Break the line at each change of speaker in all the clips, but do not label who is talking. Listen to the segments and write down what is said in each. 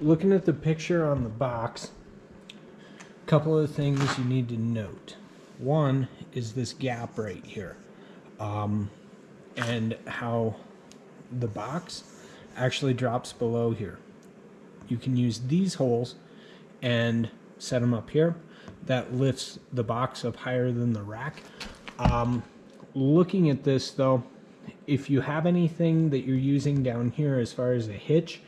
looking at the picture on the box, a couple of things you need to note. One is this gap right here, and how the box actually drops below here. You can use these holes and set them up here. That lifts the box up higher than the rack. Looking at this though, if you have anything that you're using down here as far as a hitch,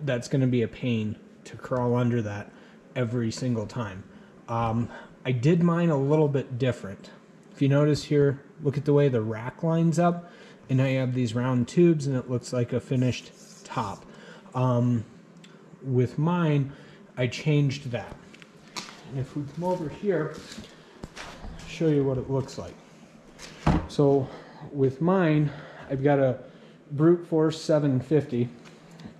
that's going to be a pain to crawl under that every single time. I did mine a little bit different. If you notice here, look at the way the rack lines up, and now you have these round tubes and it looks like a finished top. With mine, I changed that. And if we come over here, I'll show you what it looks like. So with mine, I've got a brute force 750,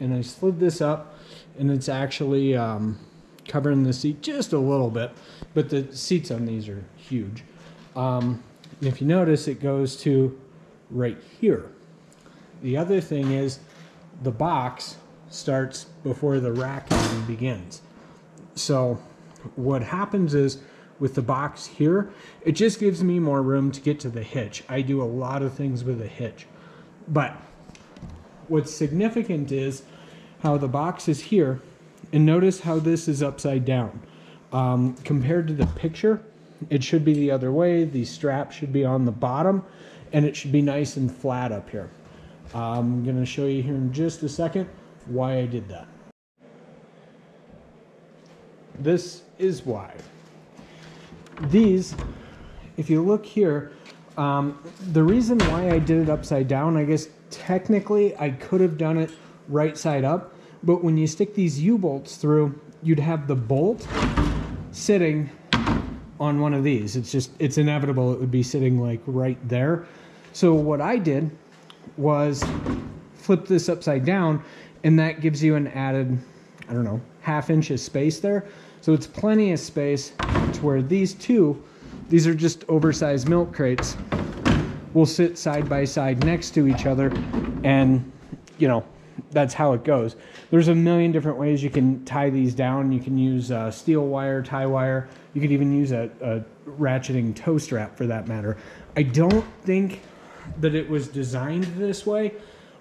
and I slid this up, and it's actually covering the seat just a little bit, but the seats on these are huge. And if you notice, it goes to right here. The other thing is the box starts before the rack even begins. So what happens is with the box here, it just gives me more room to get to the hitch. I do a lot of things with a hitch. But what's significant is how the box is here, and notice how this is upside down. Compared to the picture, it should be the other way. The strap should be on the bottom, and it should be nice and flat up here. I'm going to show you here in just a second why I did that. This is why. These, if you look here, the reason why I did it upside down, I guess technically I could have done it right side up, but when you stick these U-bolts through, you'd have the bolt sitting on one of these. It's inevitable it would be sitting like right there. So what I did was flip this upside down, and that gives you an added, I don't know, ½ inch of space there. So it's plenty of space to where these are just oversized milk crates, will sit side by side next to each other, and you know, that's how it goes. There's a million different ways you can tie these down. You can use steel wire, tie wire. You could even use a ratcheting toe strap for that matter. I don't think that it was designed this way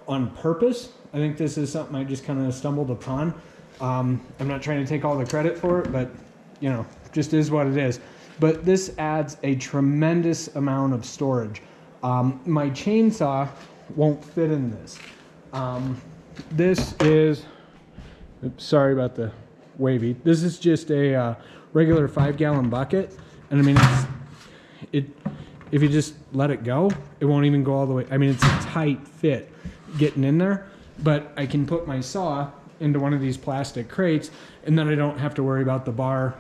on purpose. I think this is something I just kind of stumbled upon. I'm not trying to take all the credit for it, but you know, just is what it is. But this adds a tremendous amount of storage. My chainsaw won't fit in this. This is, oops, sorry about the wavy. This is just a regular 5-gallon bucket, and I mean, if you just let it go, it won't even go all the way. I mean, it's a tight fit getting in there, but I can put my saw into one of these plastic crates, and then I don't have to worry about the bar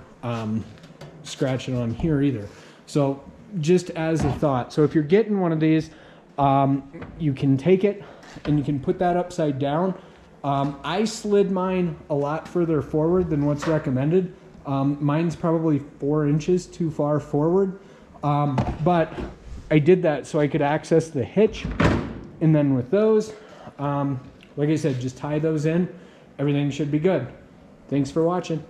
scratching on here either. So just as a thought, so if you're getting one of these, you can take it and you can put that upside down. I slid mine a lot further forward than what's recommended. Mine's probably 4 inches too far forward, but I did that so I could access the hitch. And then with those, like I said, just tie those in. Everything should be good. Thanks for watching.